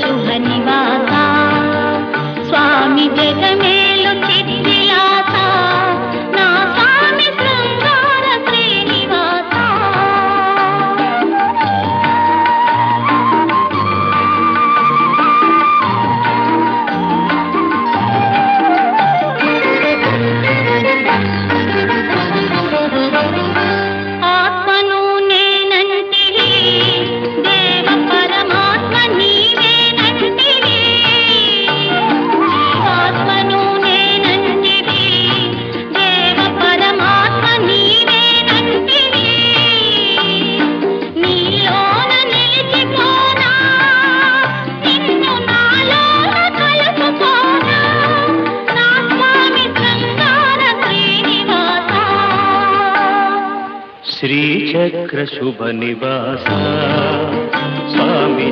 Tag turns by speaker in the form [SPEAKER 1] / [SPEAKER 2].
[SPEAKER 1] శుభ నివాస స్వామి జగమేలు చిద్విలాస నా స్వామి శృంగార శ్రీనివాస ఆత్మను నేనంటివి దేవ పరమాత్మ నీవేనంటివి ఆత్మను నేనంటివి దేవ పరమాత్మ నీవేనంటివి నీలోన నిలిచిపోనా నిన్ను నాలోన కలుపుకోనా నా స్వామి శృంగార శ్రీనివాస
[SPEAKER 2] శ్రీచక్ర శుభ నివాస స్వామి